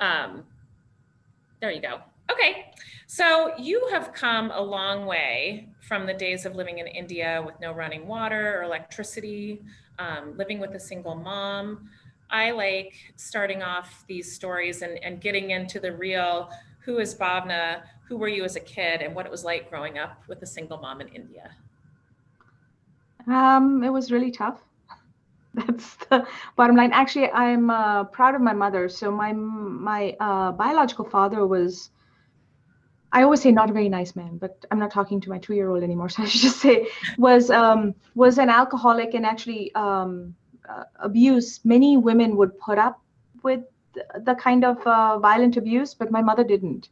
Um, there you go. Okay, so you have come a long way from the days of living in India with no running water or electricity, living with a single mom. I like starting off these stories and getting into the real, who is Bhavna, who were you as a kid, and what it was like growing up with a single mom in India. It was really tough. That's the bottom line. Actually, I'm proud of my mother. So my biological father was, I always say, not a very nice man, but I'm not talking to my 2-year-old anymore. So I should just say was an alcoholic and actually abuse. Many women would put up with the kind of violent abuse, but my mother didn't.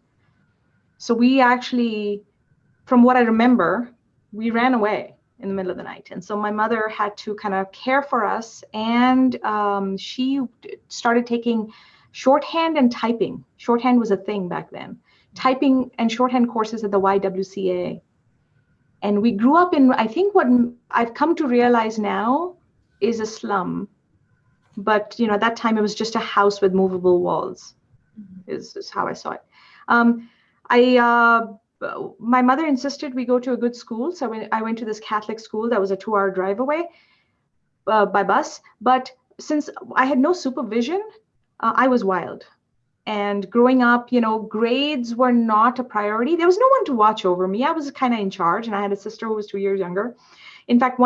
So we actually, from what I remember, we ran away in the middle of the night. And so my mother had to kind of care for us. And she started taking shorthand and typing. Shorthand was a thing back then. Typing and shorthand courses at the YWCA. And we grew up in, I think what I've come to realize now is a slum. But, at that time it was just a house with movable walls, is how I saw it. My mother insisted we go to a good school. So I went to this Catholic school that was a 2-hour drive away by bus. But since I had no supervision, I was wild. And growing up, grades were not a priority. There was no one to watch over me. I was kind of in charge, and I had a sister who was 2 years younger. In fact,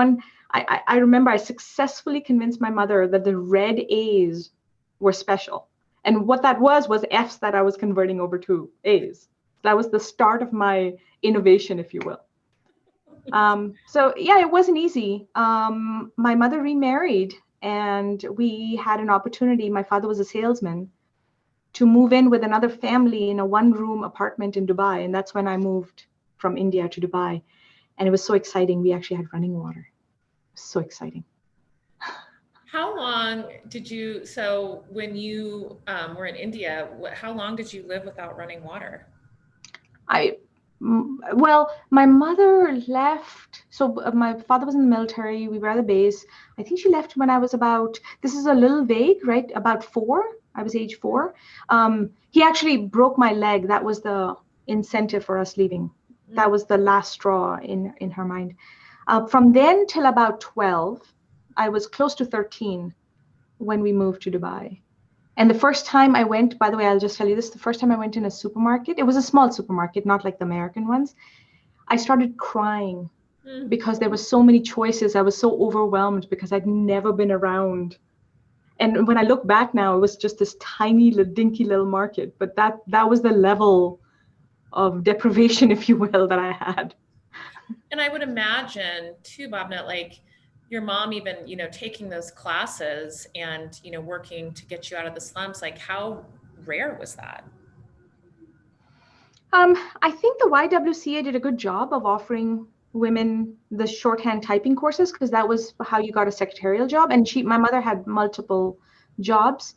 I remember I successfully convinced my mother that the red A's were special. And what that was F's that I was converting over to A's. That was the start of my innovation, if you will. So yeah, it wasn't easy. My mother remarried, and we had an opportunity. My father was a salesman, to move in with another family in a 1-room apartment in Dubai. And that's when I moved from India to Dubai. And it was so exciting. We actually had running water. It was so exciting. How long did you, so when you were in India, how long did you live without running water? Well, my mother left. So my father was in the military. We were at the base. I think she left when I was about, this is a little vague, right? About 4. I was age 4. He actually broke my leg. That was the incentive for us leaving. That was the last straw in her mind. From then till about 12, I was close to 13 when we moved to Dubai. And the first time I went, by the way, I'll just tell you this, the first time I went in a supermarket, it was a small supermarket, not like the American ones. I started crying because there were so many choices. I was so overwhelmed because I'd never been around. And when I look back now, it was just this tiny, dinky little market. But that was the level of deprivation, if you will, that I had. And I would imagine too, Bhavna, like your mom even, taking those classes and, working to get you out of the slums, like how rare was that? I think the YWCA did a good job of offering women the shorthand typing courses, because that was how you got a secretarial job. And my mother had multiple jobs.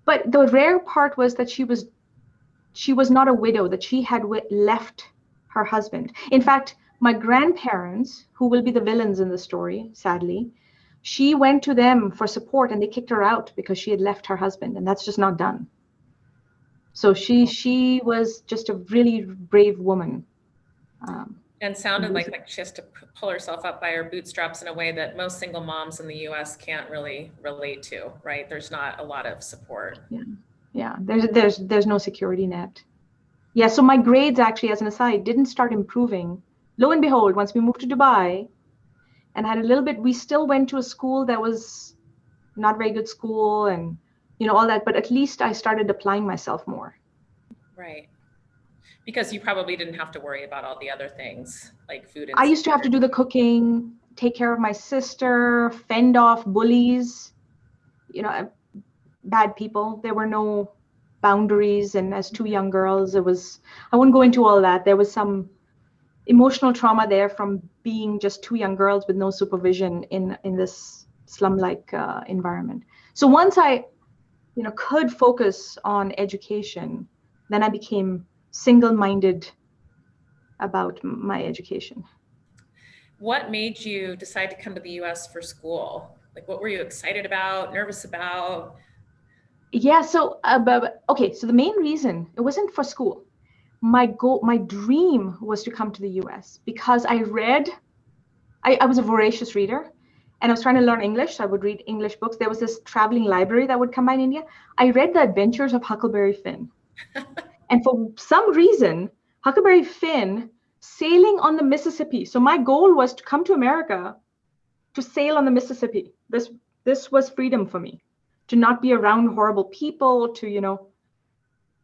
But the rare part was that she was not a widow, that she had left her husband. In fact, my grandparents, who will be the villains in the story, sadly, she went to them for support and they kicked her out because she had left her husband, and that's just not done. So she was just a really brave woman. And sounded like she has to pull herself up by her bootstraps in a way that most single moms in the US can't really relate to, right? There's not a lot of support. Yeah. There's no security net. Yeah, so my grades actually, as an aside, didn't start improving. Lo and behold, once we moved to Dubai and had a little bit, we still went to a school that was not very good school and, all that, but at least I started applying myself more. Right. Because you probably didn't have to worry about all the other things like food. I used to have to do the cooking, take care of my sister, fend off bullies, bad people. There were no boundaries. And as 2 young girls, I wouldn't go into all that. There was some emotional trauma there from being just 2 young girls with no supervision in this slum-like environment. So once I, could focus on education, then I became single-minded about my education. What made you decide to come to the US for school? Like, what were you excited about, nervous about? Yeah, so okay, so the main reason it wasn't for school. My dream was to come to the US because I was a voracious reader and I was trying to learn English. So I would read English books. There was this traveling library that would come by in India. I read The Adventures of Huckleberry Finn. And for some reason, Huckleberry Finn sailing on the Mississippi. So my goal was to come to America to sail on the Mississippi. This was freedom for me, to not be around horrible people, to,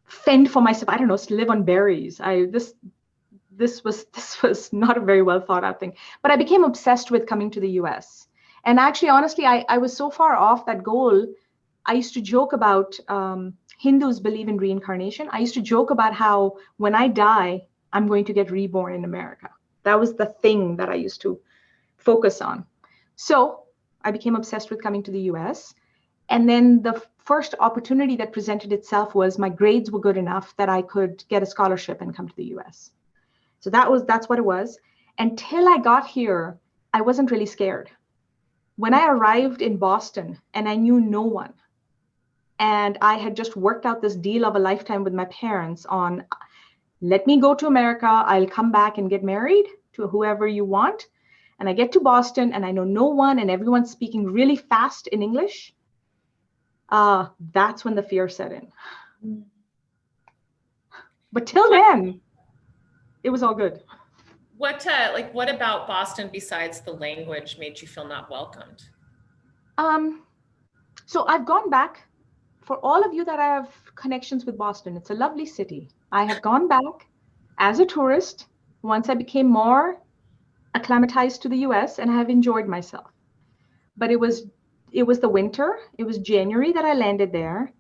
fend for myself. I don't know, to live on berries. This was not a very well thought out thing. But I became obsessed with coming to the US. And actually, honestly, I was so far off that goal. I used to joke about Hindus believe in reincarnation. I used to joke about how when I die, I'm going to get reborn in America. That was the thing that I used to focus on. So I became obsessed with coming to the US. And then the first opportunity that presented itself was my grades were good enough that I could get a scholarship and come to the US. So that's what it was. Until I got here, I wasn't really scared. When I arrived in Boston and I knew no one, and I had just worked out this deal of a lifetime with my parents on, let me go to America, I'll come back and get married to whoever you want. And I get to Boston and I know no one and everyone's speaking really fast in English. That's when the fear set in. But till then, it was all good. What about Boston besides the language made you feel not welcomed? So I've gone back. For all of you that have connections with Boston, it's a lovely city. I have gone back as a tourist once I became more acclimatized to the US, and I have enjoyed myself. But it was the winter. It was January that I landed there.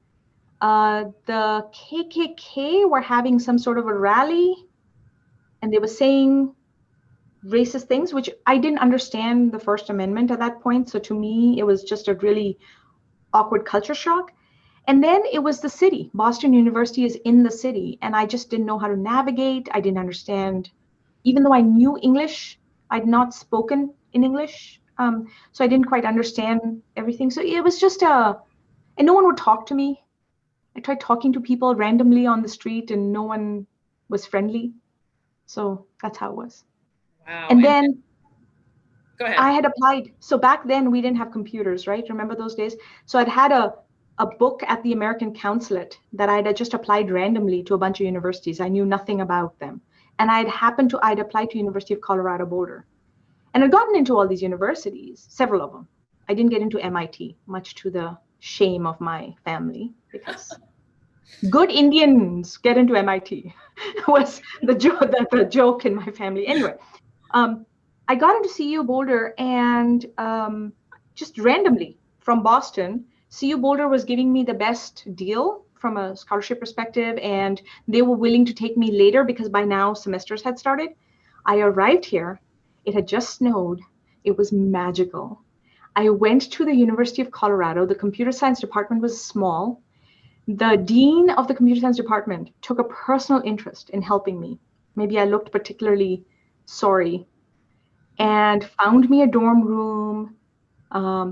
The KKK were having some sort of a rally, and they were saying racist things, which I didn't understand the First Amendment at that point. So to me, it was just a really awkward culture shock. And then it was the city. Boston University is in the city, and I just didn't know how to navigate. I didn't understand, even though I knew English, I'd not spoken in English. So I didn't quite understand everything. So it was just and no one would talk to me. I tried talking to people randomly on the street and no one was friendly. So that's how it was. Wow. And then go ahead. I had applied. So back then we didn't have computers, right? Remember those days? So I'd had a book at the American consulate that I'd just applied randomly to a bunch of universities. I knew nothing about them. And I'd applied to University of Colorado Boulder. And I'd gotten into all these universities, several of them. I didn't get into MIT, much to the shame of my family, because good Indians get into MIT was the joke in my family. Anyway, I got into CU Boulder, and just randomly from Boston, CU Boulder was giving me the best deal from a scholarship perspective, and they were willing to take me later because by now semesters had started. I arrived here. It had just snowed. It was magical. I went to the University of Colorado. The computer science department was small. The dean of the computer science department took a personal interest in helping me. Maybe I looked particularly sorry, and found me a dorm room.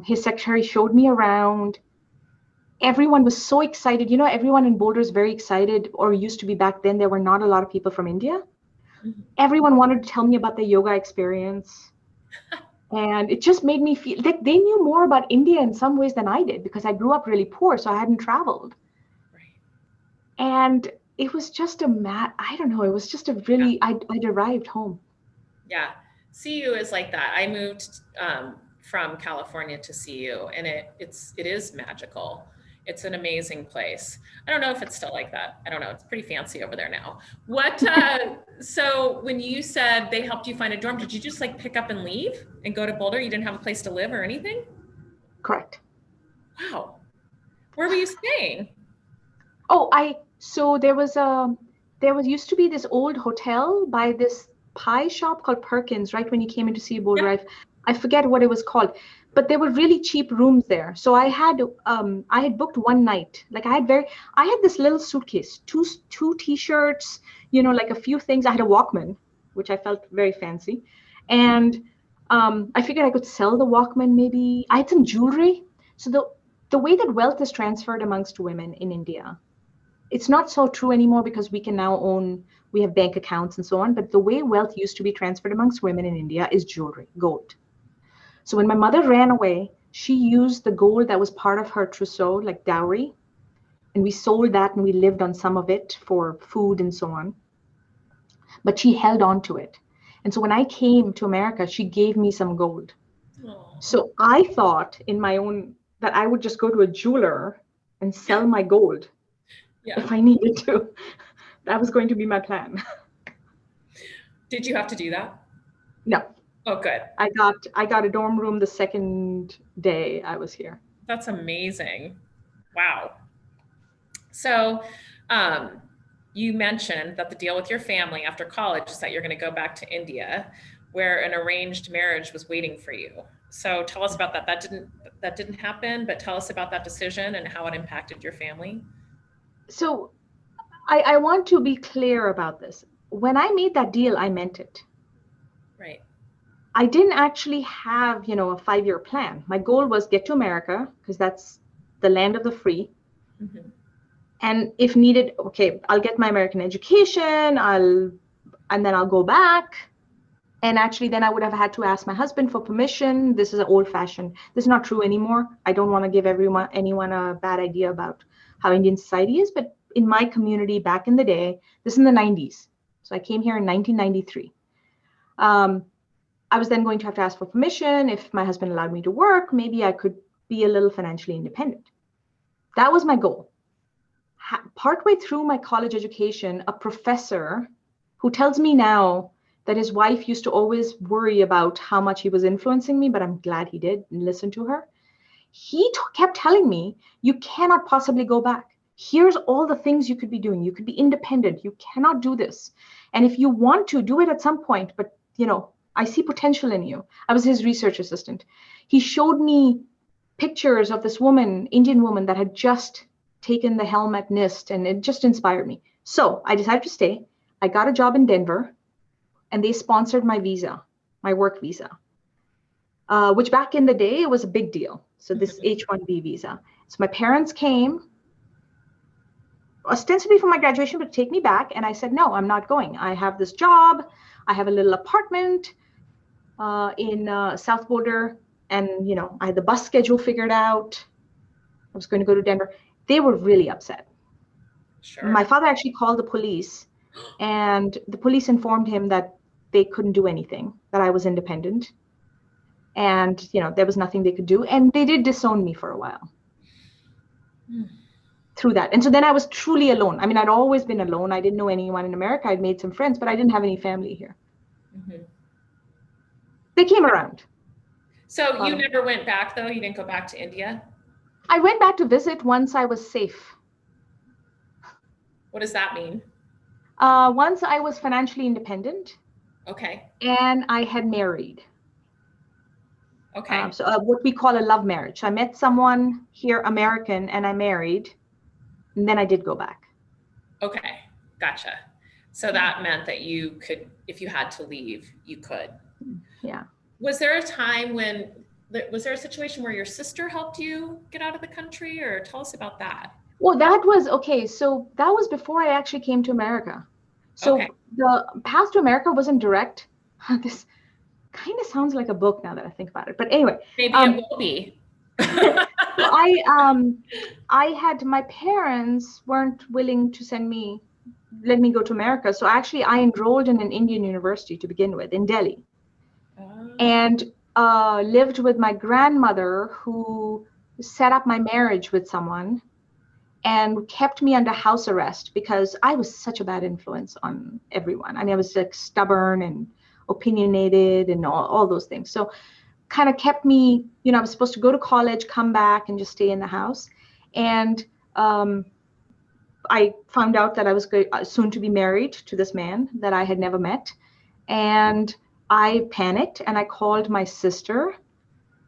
His secretary showed me around. Everyone was so excited. Everyone in Boulder is very excited, or used to be back then. There were not a lot of people from India. Mm-hmm. Everyone wanted to tell me about the yoga experience. And it just made me feel like they knew more about India in some ways than I did, because I grew up really poor, so I hadn't traveled. Right. And it was just I don't know, it was just a really, I arrived home. Yeah, CU is like that. I moved from California to CU, and it is magical. It's an amazing place. I don't know if it's still like that. I don't know. It's pretty fancy over there now. So when you said they helped you find a dorm, did you just like pick up and leave and go to Boulder? You didn't have a place to live or anything? Correct. Wow. Where were you staying? Oh, so there used to be this old hotel by this pie shop called Perkins, right when you came into CU Boulder. Yeah. I forget what it was called, but there were really cheap rooms there. So I had booked one night. Like I had this little suitcase, two t-shirts, like a few things. I had a Walkman, which I felt very fancy. And I figured I could sell the Walkman maybe. I had some jewelry. So the way that wealth is transferred amongst women in India, it's not so true anymore because we have bank accounts and so on. But the way wealth used to be transferred amongst women in India is jewelry, gold. So when my mother ran away, she used the gold that was part of her trousseau, like dowry, and we sold that and we lived on some of it for food and so on. But she held on to it. And so when I came to America, she gave me some gold. Oh, So I thought in my own that I would just go to a jeweler and sell my gold yeah. if I needed to. That was going to be my plan. Did you have to do that? No, Oh, good. I got a dorm room the second day I was here. That's amazing. Wow. So, you mentioned that the deal with your family after college is that you're going to go back to India, where an arranged marriage was waiting for you. So, tell us about that. That didn't happen, but tell us about that decision and how it impacted your family. So I want to be clear about this. When I made that deal, I meant it. Right. I didn't actually have, a 5-year plan. My goal was get to America because that's the land of the free. Mm-hmm. And if needed, okay, I'll get my American education, and then I'll go back. And actually, then I would have had to ask my husband for permission. This is an old fashioned. This is not true anymore. I don't want to give anyone a bad idea about how Indian society is. But in my community back in the day, this is in the 90s. So I came here in 1993. I was then going to have to ask for permission. If my husband allowed me to work, maybe I could be a little financially independent. That was my goal. Partway through my college education, a professor who tells me now that his wife used to always worry about how much he was influencing me, but I'm glad he did and listened to her. He kept telling me, you cannot possibly go back. Here's all the things you could be doing. You could be independent. You cannot do this. And if you want to, do it at some point. But, I see potential in you. I was his research assistant. He showed me pictures of this woman, Indian woman, that had just taken the helm at NIST, and it just inspired me. So I decided to stay. I got a job in Denver, and they sponsored my visa, my work visa, which back in the day was a big deal. So this H-1B visa. So my parents came ostensibly for my graduation, but take me back. And I said, no, I'm not going. I have this job. I have a little apartment in South Boulder. And, I had the bus schedule figured out. I was going to go to Denver. They were really upset. Sure. My father actually called the police, and the police informed him that they couldn't do anything, that I was independent. And, there was nothing they could do. And they did disown me for a while through that. And so then I was truly alone. I mean, I'd always been alone. I didn't know anyone in America. I'd made some friends, but I didn't have any family here. Mm-hmm. They came around. So you never went back, though? You didn't go back to India? I went back to visit once I was safe. What does that mean? Once I was financially independent. Okay. And I had married. Okay. So what we call a love marriage. I met someone here, American, and I married. And then I did go back. Okay. Gotcha. So that meant that you could, if you had to leave, you could. Yeah. Was there a situation where your sister helped you get out of the country, or tell us about that? Well, that was okay. So that was before I actually came to America. So the path to America wasn't direct. This kind of sounds like a book now that I think about it. But anyway, maybe it will be. I had, my parents weren't willing to let me go to America. So actually I enrolled in an Indian university to begin with in Delhi. And lived with my grandmother, who set up my marriage with someone and kept me under house arrest because I was such a bad influence on everyone. I mean, I was like stubborn and opinionated and all those things. So kind of kept me, I was supposed to go to college, come back and just stay in the house. And I found out that I was soon to be married to this man that I had never met. And I panicked and I called my sister,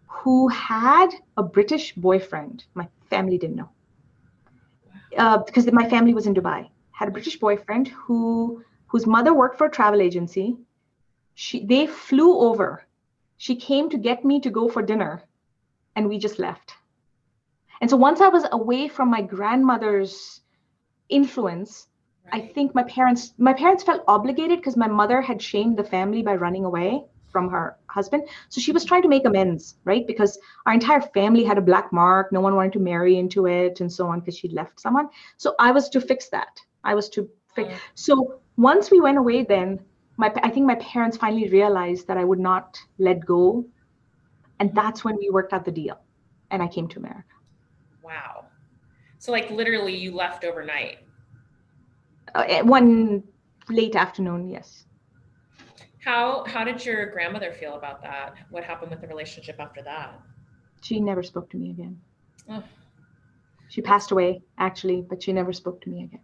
who had a British boyfriend. My family didn't know. Because my family was in Dubai, had a British boyfriend whose mother worked for a travel agency. They flew over. She came to get me to go for dinner, and we just left. And so once I was away from my grandmother's influence, I Right. think my parents felt obligated because my mother had shamed the family by running away from her husband. So she was trying to make amends, right? Because our entire family had a black mark. No one wanted to marry into it and so on because she'd left someone. So I was to fix that. I was to fix. Uh, So once we went away, then I think my parents finally realized that I would not let go. And that's when we worked out the deal. And I came to America. wow. So like literally you left overnight. One late afternoon, yes. How did your grandmother feel about that? What happened with the relationship after that? She never spoke to me again. Oh, She that's passed away, actually, but she never spoke to me again.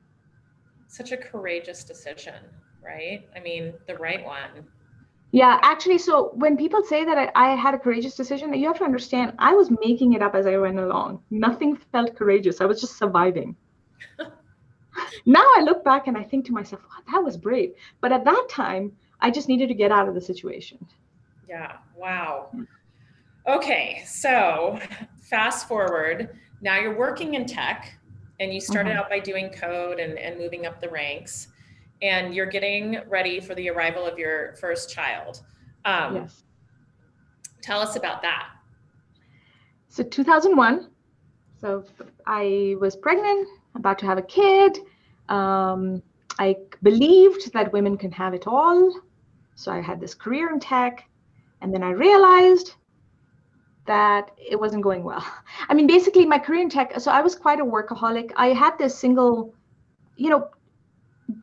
such a courageous decision, right? I mean, the right one. Yeah, actually, so when people say that I had a courageous decision, you have to understand I was making it up as I went along. Nothing felt courageous. I was just surviving. Now I look back and I think to myself, wow, that was brave. But at that time, I just needed to get out of the situation. Yeah. Wow. Okay. So fast forward. Now you're working in tech and you started Mhm. out by doing code and moving up the ranks, and you're getting ready for the arrival of your first child. Um, Yes. Tell us about that. So 2001, so I was pregnant, about to have a kid. I believed that women can have it all. So I had this career in tech. And then I realized that it wasn't going well. I mean, basically, my career in tech, so I was quite a workaholic. I had this single, you know,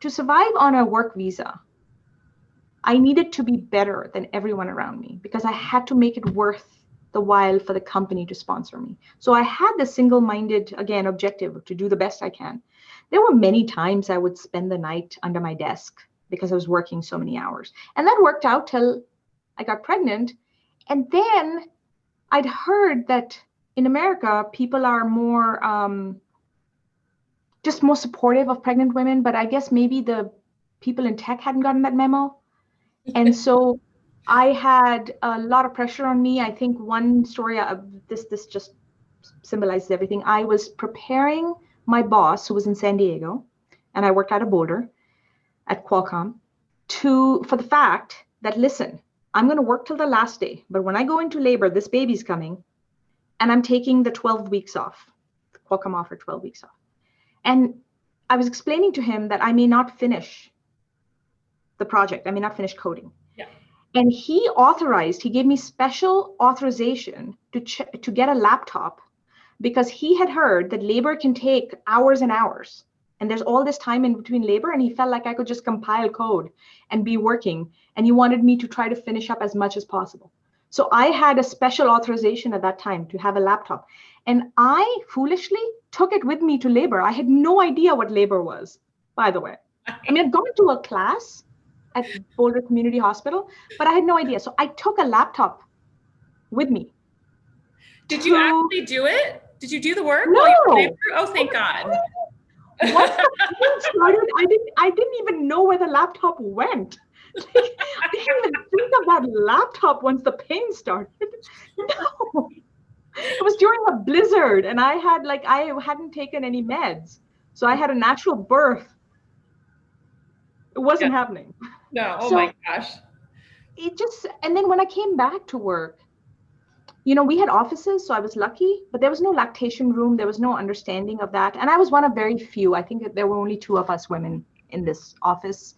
to survive on a work visa, I needed to be better than everyone around me because I had to make it worth the while for the company to sponsor me. So I had this single-minded, again, objective to do the best I can. There were many times I would spend the night under my desk because I was working so many hours. And that worked out till I got pregnant. And then I'd heard that in America, people are more, just more supportive of pregnant women. But I guess maybe the people in tech hadn't gotten that memo. And so I had a lot of pressure on me. I think one story of this just symbolizes everything. I was preparing my boss, who was in San Diego, and I worked out of Boulder at Qualcomm, for the fact that, listen, I'm going to work till the last day, but when I go into labor, this baby's coming, and I'm taking the 12 weeks off. Qualcomm offered 12 weeks off. And I was explaining to him that I may not finish the project. I may not finish coding. Yeah. And he gave me special authorization to get a laptop because he had heard that labor can take hours and hours. And there's all this time in between labor. And he felt like I could just compile code and be working. And he wanted me to try to finish up as much as possible. So I had a special authorization at that time to have a laptop. And I foolishly took it with me to labor. I had no idea what labor was, by the way. I mean, I'd gone to a class at Boulder Community Hospital, but I had no idea. So I took a laptop with me. Did you actually do it? Did you do the work while you were in No. labor? Oh, thank God. Once the pain started, I didn't even know where the laptop went. Like, I didn't even think of that laptop once the pain started. No. It was during a blizzard, and I hadn't taken any meds. So I had a natural birth. It wasn't Yeah. happening. No, oh So my gosh. and then when I came back to work, we had offices, so I was lucky, but there was no lactation room. There was no understanding of that. And I was one of very few. I think that there were only two of us women in this office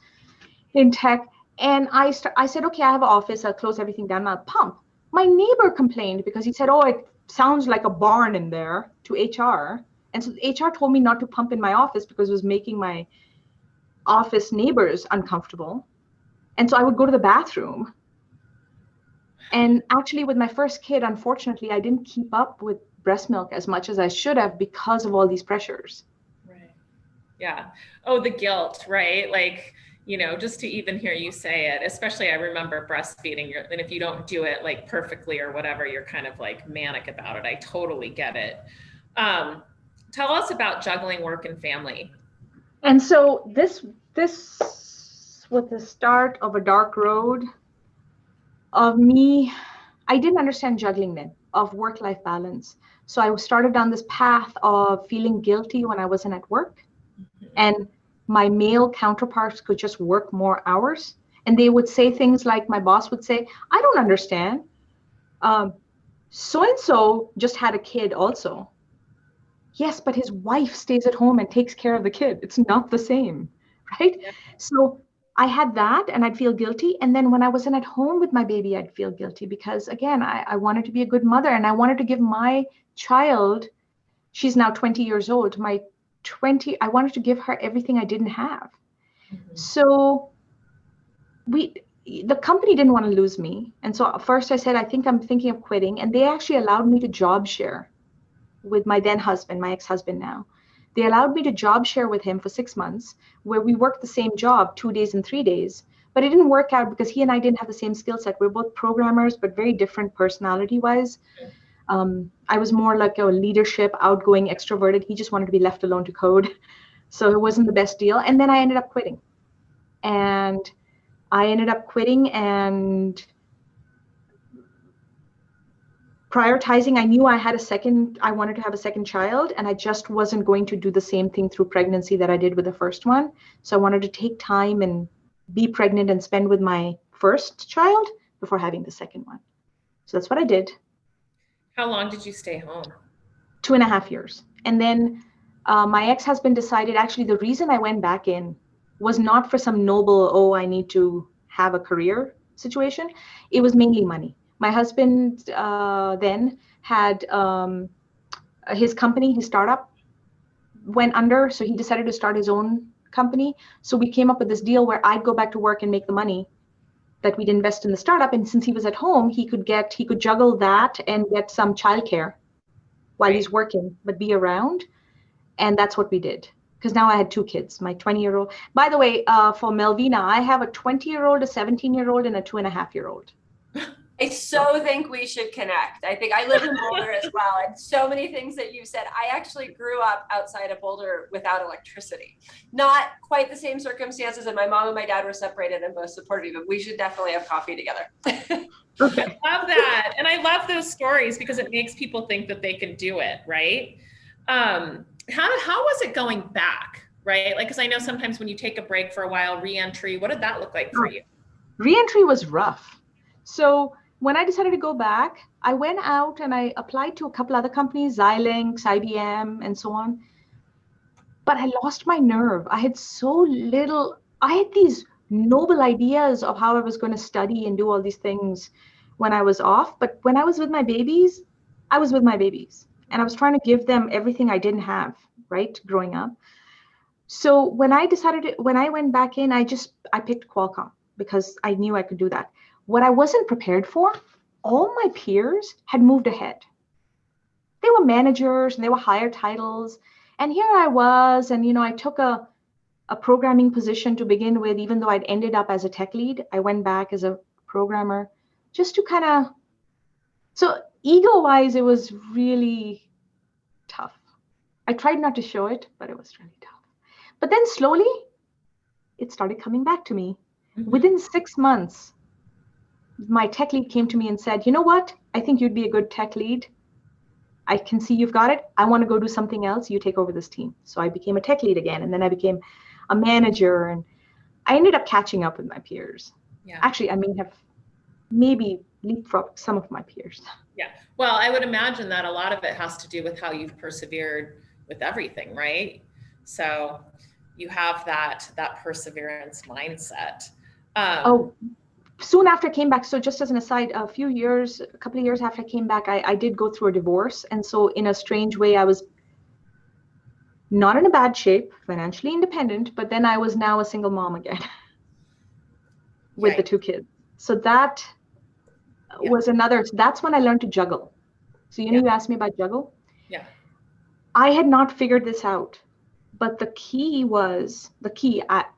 in tech. And I said, okay, I have an office. I'll close everything down. I'll pump. My neighbor complained because he said, oh, it sounds like a barn in there, to HR. And so HR told me not to pump in my office because it was making my office neighbors uncomfortable. And so I would go to the bathroom. And actually, with my first kid, unfortunately, I didn't keep up with breast milk as much as I should have because of all these pressures. Right. Yeah. Oh, the guilt, right? Like, just to even hear you say it, especially I remember breastfeeding, and if you don't do it like perfectly or whatever, you're kind of like manic about it. I totally get it. Tell us about juggling work and family. And so this was the start of a dark road of me. I didn't understand juggling then, of work-life balance. So I started down this path of feeling guilty when I wasn't at work. And my male counterparts could just work more hours. And they would say things like, my boss would say, I don't understand. So-and-so just had a kid also. Yes, but his wife stays at home and takes care of the kid. It's not the same, right? Yeah. So I had that and I'd feel guilty. And then when I wasn't at home with my baby, I'd feel guilty because, again, I wanted to be a good mother and I wanted to give my child, she's now 20 years old, I wanted to give her everything I didn't have. So the company didn't want to lose me. And so first I said, I think I'm thinking of quitting. And they actually allowed me to job share with my then husband, my ex-husband now. They allowed me to job share with him for 6 months, where we worked the same job 2 days and 3 days. But it didn't work out because he and I didn't have the same skill set. We're both programmers, but very different personality-wise. I was more like a leadership, outgoing, extroverted. He just wanted to be left alone to code. So it wasn't the best deal. And then I ended up quitting. And prioritizing, I knew I wanted to have a second child, and I just wasn't going to do the same thing through pregnancy that I did with the first one. So I wanted to take time and be pregnant and spend with my first child before having the second one. So that's what I did. How long did you stay home? 2.5 years. And then my ex-husband decided, actually, the reason I went back in was not for some noble, I need to have a career situation. It was mainly money. My husband then had his company, his startup went under. So he decided to start his own company. So we came up with this deal where I'd go back to work and make the money that we'd invest in the startup. And since he was at home, he could juggle that and get some childcare while he's working, but be around. And that's what we did. Because now I had 2 kids, my 20-year-old. By the way, for Melvina, I have a 20-year-old, a 17-year-old, and a 2.5-year-old. I so think we should connect. I think I live in Boulder as well. And so many things that you said, I actually grew up outside of Boulder without electricity. Not quite the same circumstances, and my mom and my dad were separated and both supportive, but we should definitely have coffee together. Okay. I love that. And I love those stories because it makes people think that they can do it, right? How was it going back, right? Like, because I know sometimes when you take a break for a while, reentry, what did that look like for you? Reentry was rough. So when I decided to go back, I went out and I applied to a couple other companies, Xilinx, IBM, and so on. But I lost my nerve. I had these noble ideas of how I was going to study and do all these things when I was off. But when I was with my babies, I was with my babies. And I was trying to give them everything I didn't have, right, growing up. So when I went back in, I picked Qualcomm because I knew I could do that. What I wasn't prepared for, all my peers had moved ahead. They were managers and they were higher titles. And here I was, and I took a programming position to begin with, even though I'd ended up as a tech lead. I went back as a programmer just to so ego-wise, it was really tough. I tried not to show it, but it was really tough. But then slowly, it started coming back to me. Mm-hmm. Within 6 months, my tech lead came to me and said, you know what? I think you'd be a good tech lead. I can see you've got it. I want to go do something else. You take over this team. So I became a tech lead again. And then I became a manager. And I ended up catching up with my peers. Yeah. Actually, I may have maybe leapfrogged some of my peers. Yeah. Well, I would imagine that a lot of it has to do with how you've persevered with everything, right? So you have that perseverance mindset. Soon after I came back, so just as an aside, a couple of years after I came back, I did go through a divorce. And so in a strange way, I was not in a bad shape, financially independent, but then I was now a single mom again with the 2 kids. So that was that's when I learned to juggle. So you asked me about juggle? Yeah. I had not figured this out, but the key,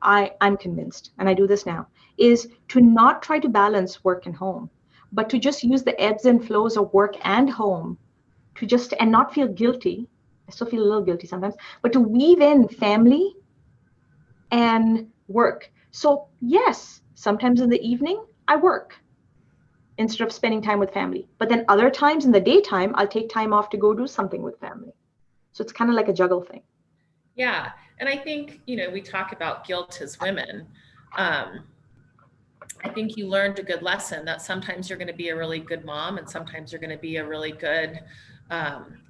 I'm convinced, and I do this now, is to not try to balance work and home, but to just use the ebbs and flows of work and home and not feel guilty. I still feel a little guilty sometimes, but to weave in family and work. So yes, sometimes in the evening I work, instead of spending time with family. But then other times in the daytime, I'll take time off to go do something with family. So it's kind of like a juggle thing. Yeah. And I think, we talk about guilt as women. I think you learned a good lesson that sometimes you're going to be a really good mom and sometimes you're going to be a really good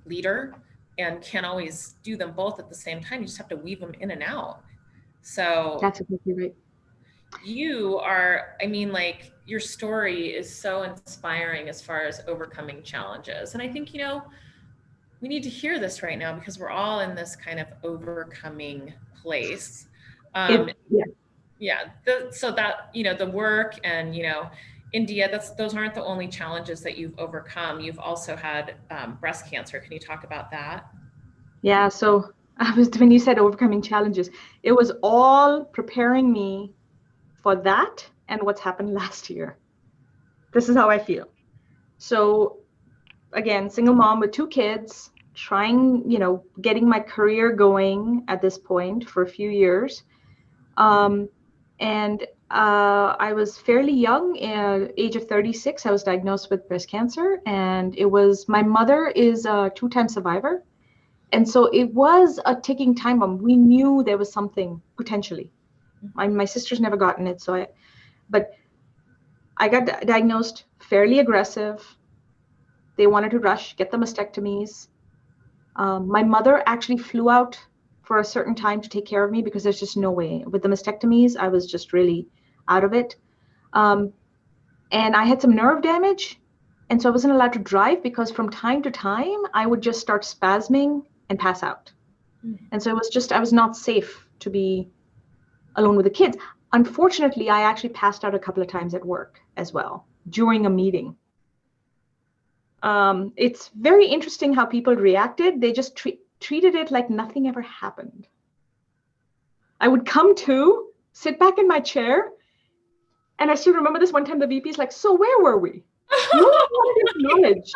leader, and can't always do them both at the same time. You just have to weave them in and out. So That's exactly right. You are, like your story is so inspiring as far as overcoming challenges. And I think, we need to hear this right now because we're all in this kind of overcoming place. So that, the work and, India, those aren't the only challenges that you've overcome. You've also had breast cancer. Can you talk about that? Yeah. So when you said overcoming challenges, it was all preparing me for that and what's happened last year. This is how I feel. So again, single mom with 2 kids, trying, getting my career going at this point for a few years. I was fairly young, age of 36. I was diagnosed with breast cancer, and my mother is a 2-time survivor. And so it was a ticking time bomb. We knew there was something potentially. My sister's never gotten it. But I got diagnosed fairly aggressive. They wanted to rush, get the mastectomies. My mother actually flew out for a certain time to take care of me because there's just no way. With the mastectomies, I was just really out of it. And I had some nerve damage. And so I wasn't allowed to drive because from time to time, I would just start spasming and pass out. And so I was not safe to be alone with the kids. Unfortunately, I actually passed out a couple of times at work as well during a meeting. It's very interesting how people reacted. They just treated it like nothing ever happened. I would come to, sit back in my chair, and I still remember this one time the VP is like, so where were we? No one wanted to acknowledge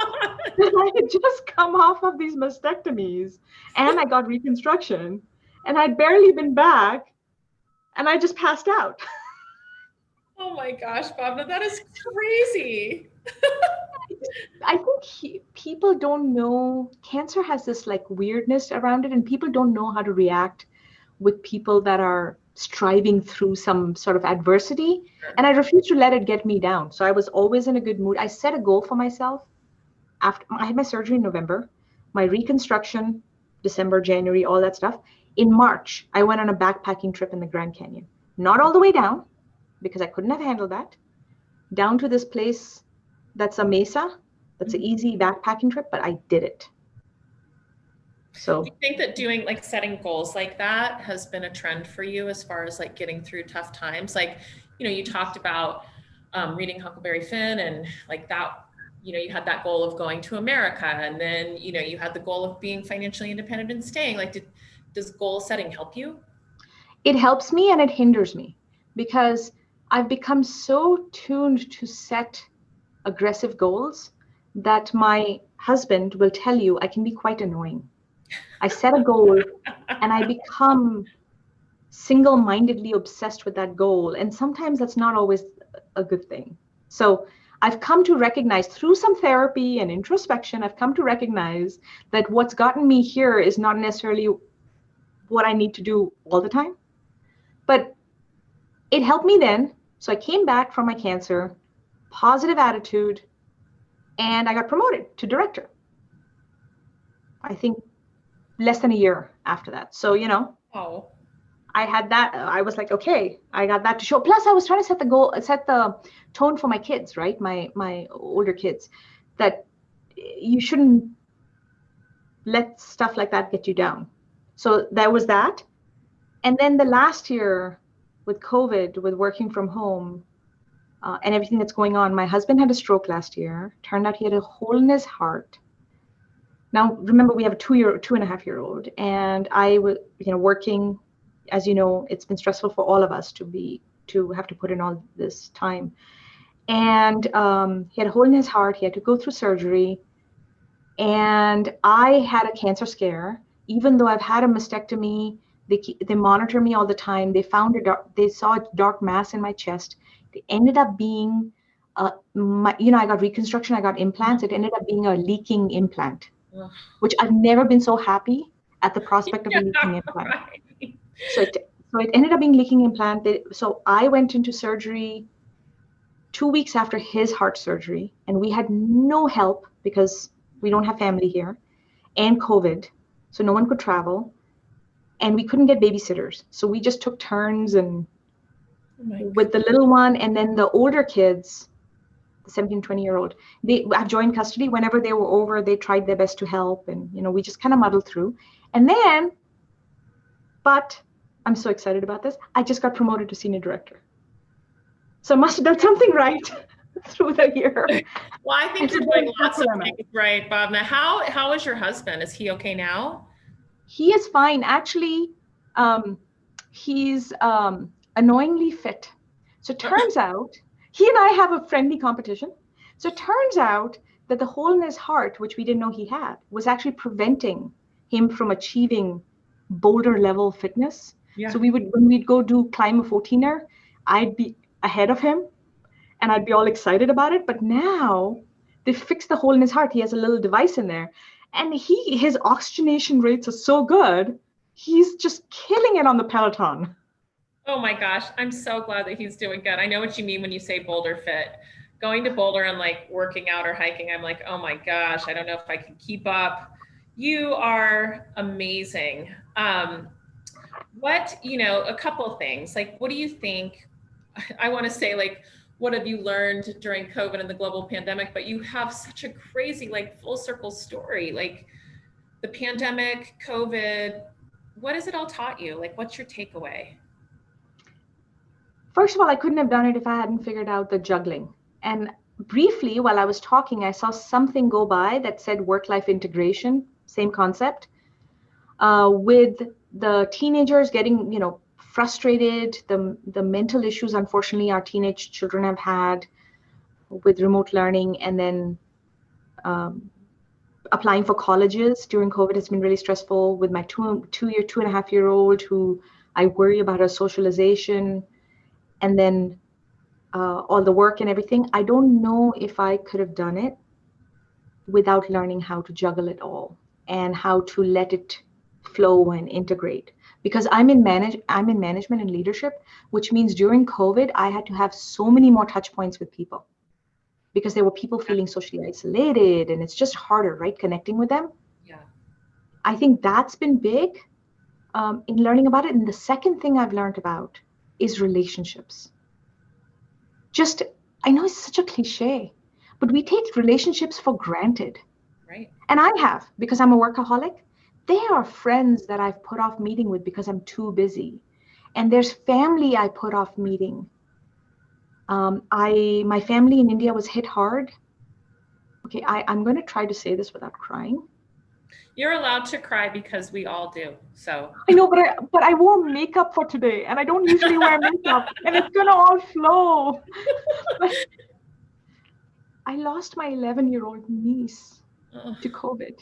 that I had just come off of these mastectomies and I got reconstruction and I'd barely been back and I just passed out. Oh my gosh, Bhavna, that is crazy. I think people don't know, cancer has this like weirdness around it, and people don't know how to react with people that are striving through some sort of adversity. And I refuse to let it get me down. So I was always in a good mood. I set a goal for myself. After I had my surgery in November, my reconstruction, December, January, all that stuff. In March, I went on a backpacking trip in the Grand Canyon. Not all the way down, because I couldn't have handled that. Down to this place that's a mesa. That's an easy backpacking trip, but I did it. So do you think that doing like setting goals like that has been a trend for you as far as like getting through tough times? Like, you talked about reading Huckleberry Finn and like that, you had that goal of going to America, and then, you had the goal of being financially independent and staying. Like, does goal setting help you? It helps me and it hinders me because I've become so tuned to set aggressive goals that my husband will tell you I can be quite annoying. I set a goal and I become single-mindedly obsessed with that goal. And sometimes that's not always a good thing. So I've come to recognize through some therapy and introspection, I've come to recognize that what's gotten me here is not necessarily what I need to do all the time. But it helped me then. So I came back from my cancer, positive attitude, and I got promoted to director. I think less than a year after that. So, Oh, I had that. I was like, okay, I got that to show. Plus, I was trying to set the tone for my kids, right? My older kids, that you shouldn't let stuff like that get you down. So there was that. And then the last year with COVID, with working from home and everything that's going on, my husband had a stroke last year. Turned out he had a hole in his heart. Now, remember, we have a 2.5-year-old, and I was, working. As you know, it's been stressful for all of us to have to put in all this time. And he had a hole in his heart. He had to go through surgery. And I had a cancer scare. Even though I've had a mastectomy, they monitor me all the time. They saw a dark mass in my chest. It ended up being I got reconstruction, I got implants. It ended up being a leaking implant, Ugh. which I've never been so happy at the prospect of a leaking Yeah, implant. right. So it ended up being leaking implant. So I went into surgery 2 weeks after his heart surgery, and we had no help because we don't have family here, and COVID, so no one could travel, and we couldn't get babysitters. So we just took turns and Oh my with the little one, and then the older kids, the 17, 20-year-old, I've joined custody. Whenever they were over, they tried their best to help, and we just kind of muddled through. And then, but I'm so excited about this, I just got promoted to senior director. So I must have done something right through the year. Well, I think you're doing lots of things right, Bhavna. How is your husband? Is he okay now? He is fine. Actually, he's annoyingly fit. So it turns out, he and I have a friendly competition. So it turns out that the hole in his heart, which we didn't know he had, was actually preventing him from achieving boulder level fitness. Yeah. So when we'd go do climb a 14er, I'd be ahead of him and I'd be all excited about it. But now they fixed the hole in his heart. He has a little device in there, and his oxygenation rates are so good. He's just killing it on the Peloton. Oh my gosh, I'm so glad that he's doing good. I know what you mean when you say Boulder fit. Going to Boulder and like working out or hiking, I'm like, oh my gosh, I don't know if I can keep up. You are amazing. A couple of things, like, what do you think? I want to say, like, what have you learned during COVID and the global pandemic? But you have such a crazy, like, full circle story, like the pandemic, COVID. What has it all taught you? Like, what's your takeaway? First of all, I couldn't have done it if I hadn't figured out the juggling. And briefly, while I was talking, I saw something go by that said work-life integration, same concept, with the teenagers getting, frustrated, the mental issues, unfortunately, our teenage children have had with remote learning, and then applying for colleges during COVID has been really stressful with my 2.5-year-old who I worry about her socialization, and then all the work and everything. I don't know if I could have done it without learning how to juggle it all and how to let it flow and integrate. Because I'm in management and leadership, which means during COVID, I had to have so many more touch points with people because there were people feeling socially isolated, and it's just harder, right? Connecting with them. Yeah. I think that's been big in learning about it. And the second thing I've learned about is relationships. I know it's such a cliche, but we take relationships for granted. Right. And I have, because I'm a workaholic. There are friends that I've put off meeting with because I'm too busy. And there's family I put off meeting. My family in India was hit hard. Okay, I'm going to try to say this without crying. You're allowed to cry because we all do. So I know, but I wore makeup for today, and I don't usually wear makeup, and it's gonna all flow. But I lost my 11-year-old niece to COVID.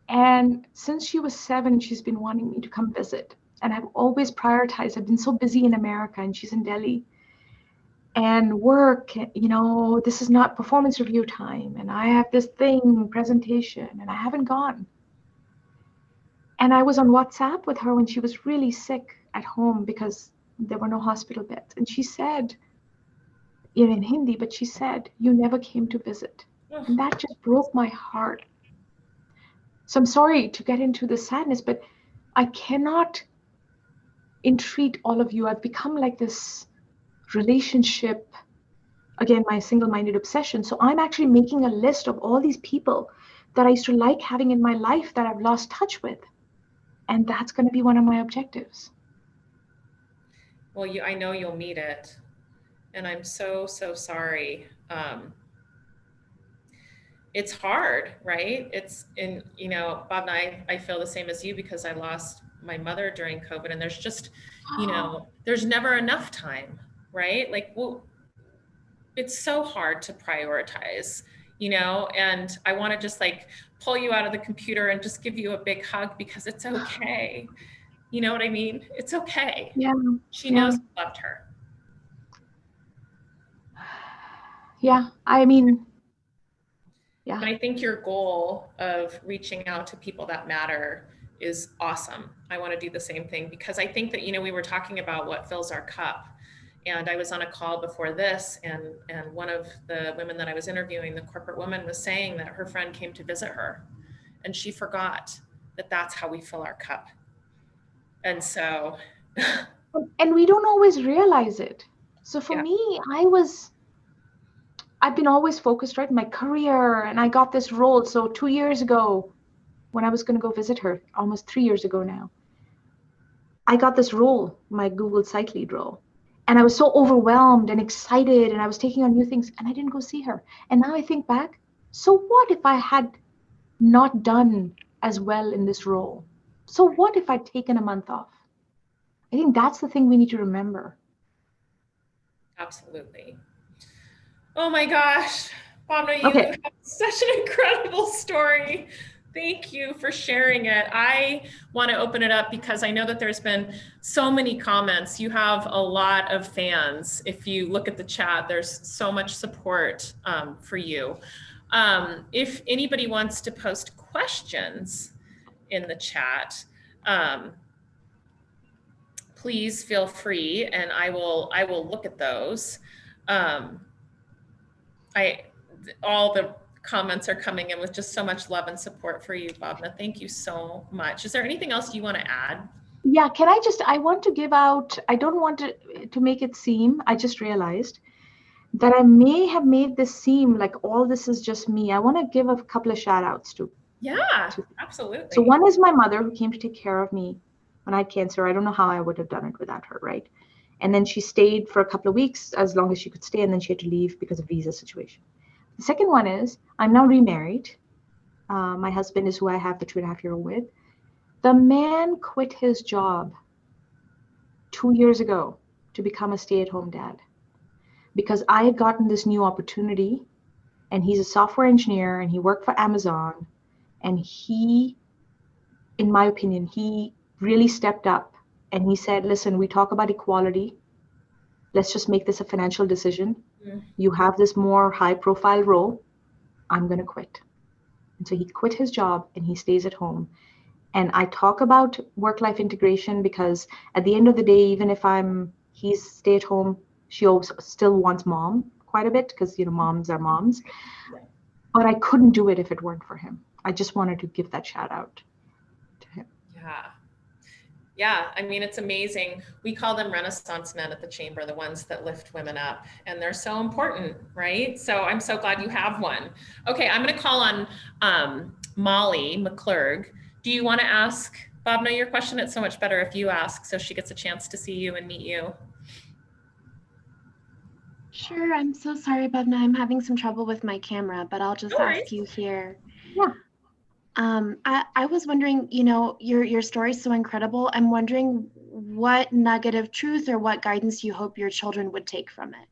And since she was 7, she's been wanting me to come visit. And I've always prioritized. I've been so busy in America, and she's in Delhi. And work, this is not performance review time. And I have this presentation, and I haven't gone. And I was on WhatsApp with her when she was really sick at home because there were no hospital beds. And she said, in Hindi, but she said, "You never came to visit." And that just broke my heart. So I'm sorry to get into the sadness, but I cannot entreat all of you. I've become like this relationship, again, my single-minded obsession. So I'm actually making a list of all these people that I used to like having in my life that I've lost touch with. And that's going to be one of my objectives. Well, I know you'll meet it. And I'm so, so sorry. It's hard, right? Bhavna, I feel the same as you because I lost my mother during COVID, and there's just, there's never enough time, right? Like, it's so hard to prioritize, and I want to just like pull you out of the computer and just give you a big hug because it's okay. You know what I mean? It's okay. Yeah. She knows I loved her. Yeah. I mean, And yeah. I think your goal of reaching out to people that matter is awesome. I want to do the same thing because I think that, we were talking about what fills our cup. And I was on a call before this, and one of the women that I was interviewing, the corporate woman, was saying that her friend came to visit her and she forgot that that's how we fill our cup. And so, And we don't always realize it. So for yeah. me, I've been always focused, right, in my career, and I got this role. So 2 years ago, when I was going to go visit her, almost 3 years ago now, I got this role, my Google site lead role. And I was so overwhelmed and excited, and I was taking on new things, and I didn't go see her. And now I think back, so what if I had not done as well in this role? So what if I'd taken a month off? I think that's the thing we need to remember. Absolutely. Oh my gosh, Bhavna, you Okay. have such an incredible story. Thank you for sharing it. I want to open it up because I know that there's been so many comments. You have a lot of fans. If you look at the chat, there's so much support for you. If anybody wants to post questions in the chat, please feel free, and I will look at those. All the comments are coming in with just so much love and support for you, Bhavna. Thank you so much. Is there anything else you want to add? Yeah, I want to give out, I don't want to make it seem, I just realized that I may have made this seem like all this is just me. I want to give a couple of shout outs to. Yeah, absolutely. So one is my mother, who came to take care of me when I had cancer. I don't know how I would have done it without her, right? And then she stayed for a couple of weeks, as long as she could stay, and then she had to leave because of visa situation. The second one is I'm now remarried. My husband is who I have the 2.5-year-old with. The man quit his job 2 years ago to become a stay-at-home dad because I had gotten this new opportunity, and he's a software engineer and he worked for Amazon, and he, in my opinion, he really stepped up and he said, listen, we talk about equality. Let's just make this a financial decision. You have this more high profile role. I'm going to quit. And so he quit his job and he stays at home. And I talk about work-life integration because at the end of the day, even if he's stay at home, she also still wants mom quite a bit because, moms are moms. But I couldn't do it if it weren't for him. I just wanted to give that shout out to him. Yeah, I mean, it's amazing. We call them Renaissance men at the Chamber, the ones that lift women up, and they're so important, right? So I'm so glad you have one. Okay, I'm going to call on Molly McClurg. Do you want to ask Bhavna your question? It's so much better if you ask, so she gets a chance to see you and meet you. Sure, I'm so sorry, Bhavna. I'm having some trouble with my camera, but I'll just ask you here. Yeah. I was wondering, your story's so incredible. I'm wondering what nugget of truth or what guidance you hope your children would take from it,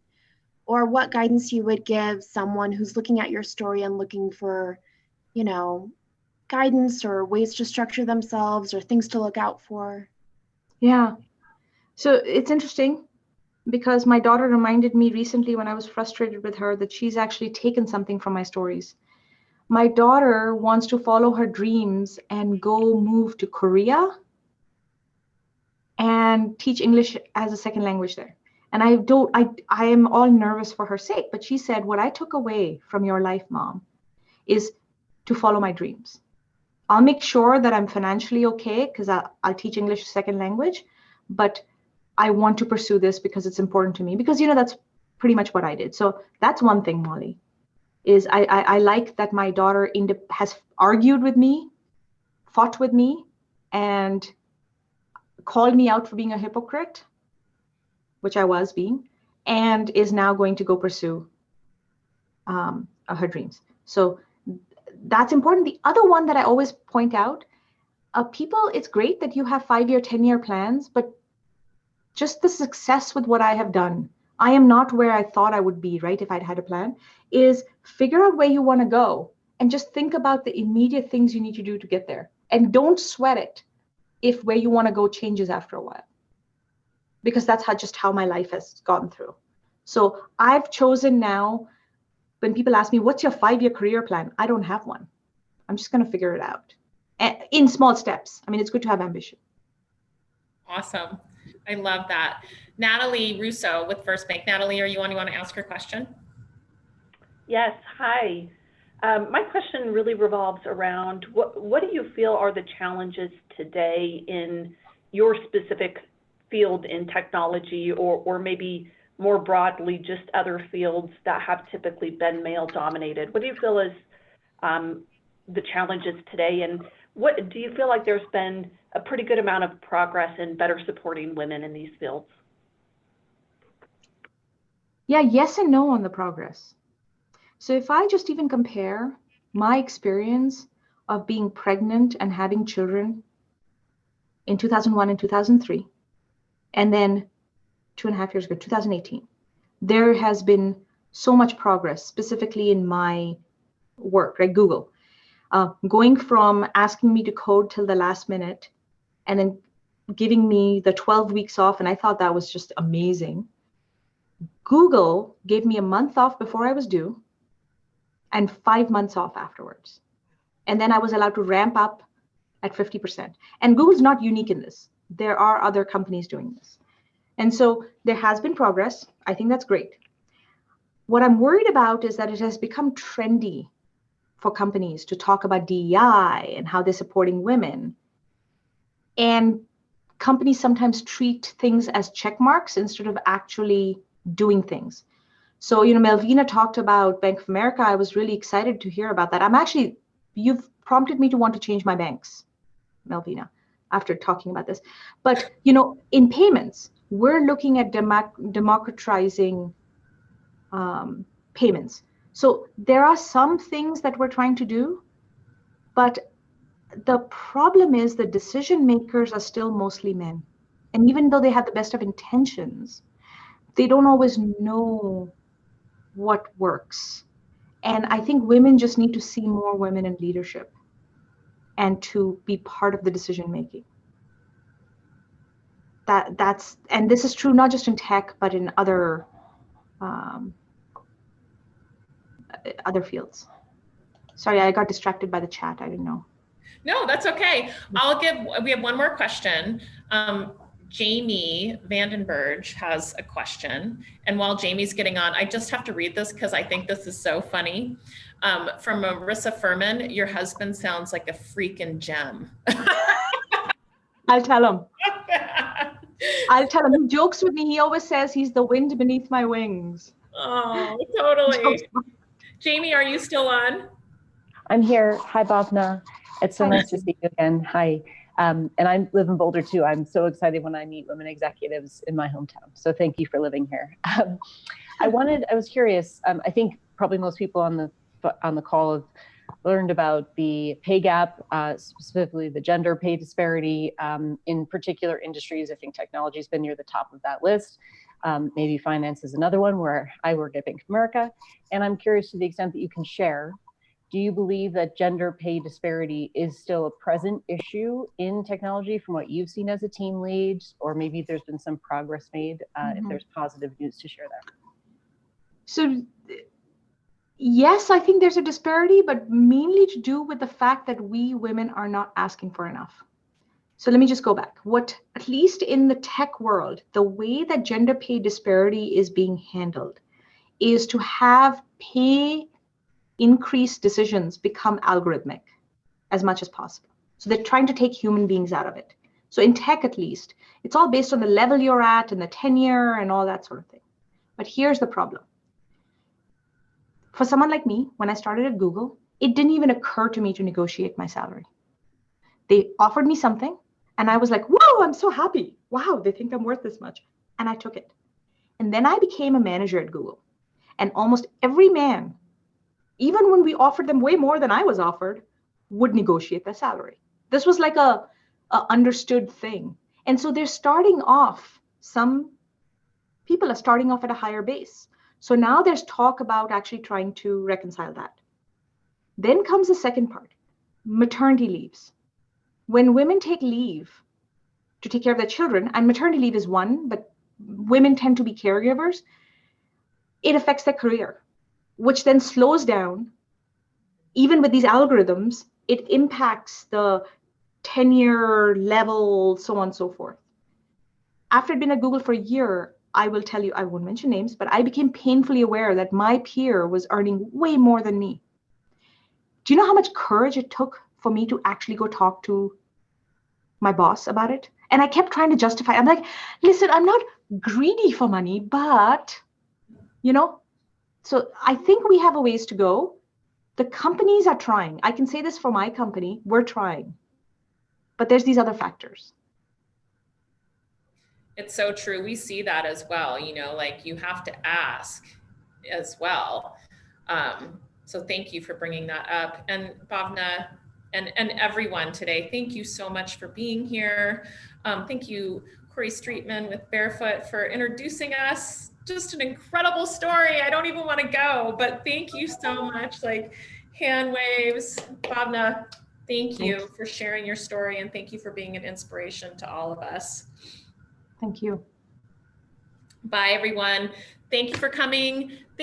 or what guidance you would give someone who's looking at your story and looking for, guidance or ways to structure themselves or things to look out for. Yeah. So it's interesting because my daughter reminded me recently when I was frustrated with her that she's actually taken something from my stories. My daughter wants to follow her dreams and go move to Korea and teach English as a second language there. And I am all nervous for her sake, but she said, what I took away from your life, Mom, is to follow my dreams. I'll make sure that I'm financially okay because I'll teach English as a second language, but I want to pursue this because it's important to me because, that's pretty much what I did. So that's one thing, Molly. Is I like that my daughter has argued with me, fought with me, and called me out for being a hypocrite, which I was being, and is now going to go pursue her dreams. So that's important. The other one that I always point out, people, it's great that you have 5-year, 10-year plans, but just the success with what I have done, I am not where I thought I would be, right? If I'd had a plan, is figure out where you want to go and just think about the immediate things you need to do to get there. And don't sweat it if where you want to go changes after a while, because that's just how my life has gone through. So I've chosen now when people ask me, what's your 5-year career plan? I don't have one. I'm just going to figure it out in small steps. I mean, it's good to have ambition. Awesome. I love that. Natalie Russo with First Bank. Natalie, are you on? You want to ask your question? Yes, hi. My question really revolves around what do you feel are the challenges today in your specific field in technology, or maybe more broadly, just other fields that have typically been male dominated? What do you feel is the challenges today, and what do you feel like there's been a pretty good amount of progress in better supporting women in these fields? Yeah, yes and no on the progress. So if I just even compare my experience of being pregnant and having children in 2001 and 2003, and then 2.5 years ago, 2018, there has been so much progress, specifically in my work, right? Google, going from asking me to code till the last minute and then giving me the 12 weeks off. And I thought that was just amazing. Google gave me a month off before I was due and 5 months off afterwards. And then I was allowed to ramp up at 50%. And Google's not unique in this. There are other companies doing this. And so there has been progress. I think that's great. What I'm worried about is that it has become trendy for companies to talk about DEI and how they're supporting women. And companies sometimes treat things as check marks instead of actually doing things. So, Melvina talked about Bank of America. I was really excited to hear about that. You've prompted me to want to change my banks, Melvina, after talking about this. But, in payments, we're looking at democratizing payments. So there are some things that we're trying to do, but the problem is the decision makers are still mostly men. And even though they have the best of intentions, they don't always know what works. And I think women just need to see more women in leadership and to be part of the decision making. And this is true not just in tech, but in other fields. Sorry, I got distracted by the chat. I didn't know. No, that's okay. We have one more question. Jamie Vandenberg has a question. And while Jamie's getting on, I just have to read this because I think this is so funny. From Marissa Furman, your husband sounds like a freaking gem. I'll tell him. He jokes with me. He always says he's the wind beneath my wings. Oh, totally. Jamie, are you still on? I'm here. Hi, Bhavna. It's so nice to see you again. Hi. And I live in Boulder too. I'm so excited when I meet women executives in my hometown. So thank you for living here. I was curious. I think probably most people on the call have learned about the pay gap, specifically the gender pay disparity in particular industries. I think technology has been near the top of that list. Maybe finance is another one, where I work at Bank of America. And I'm curious, to the extent that you can share, do you believe that gender pay disparity is still a present issue in technology from what you've seen as a team lead, or maybe there's been some progress made, if there's positive news to share there? So yes, I think there's a disparity, but mainly to do with the fact that we women are not asking for enough. So let me just go back. At least in the tech world, the way that gender pay disparity is being handled is to have pay increase decisions become algorithmic as much as possible. So they're trying to take human beings out of it. So in tech, at least, it's all based on the level you're at and the tenure and all that sort of thing. But here's the problem. For someone like me, when I started at Google, it didn't even occur to me to negotiate my salary. They offered me something and I was like, whoa, I'm so happy. Wow, they think I'm worth this much. And I took it. And then I became a manager at Google. And almost every man, even when we offered them way more than I was offered, would negotiate their salary. This was like a understood thing. And so they're starting off, some people are starting off at a higher base. So now there's talk about actually trying to reconcile that. Then comes the second part, maternity leaves. When women take leave to take care of their children, and maternity leave is one, but women tend to be caregivers, it affects their career. which then slows down. Even with these algorithms, it impacts the tenure level, so on and so forth. After I'd been at Google for a year, I will tell you, I won't mention names, but I became painfully aware that my peer was earning way more than me. Do you know how much courage it took for me to actually go talk to my boss about it? And I kept trying to justify. I'm like, listen, I'm not greedy for money, but, you know, so I think we have a ways to go. The companies are trying. I can say this for my company, we're trying. But there's these other factors. It's so true. We see that as well, you know, like you have to ask as well. So thank you for bringing that up. And Bhavna and everyone today, thank you so much for being here. Thank you, Corey Streetman with Barefoot, for introducing us. Just an incredible story. I don't even want to go, but thank you so much. Like hand waves. Bhavna, thank you for sharing your story, and thank you for being an inspiration to all of us. Thank you. Bye, everyone. Thank you for coming.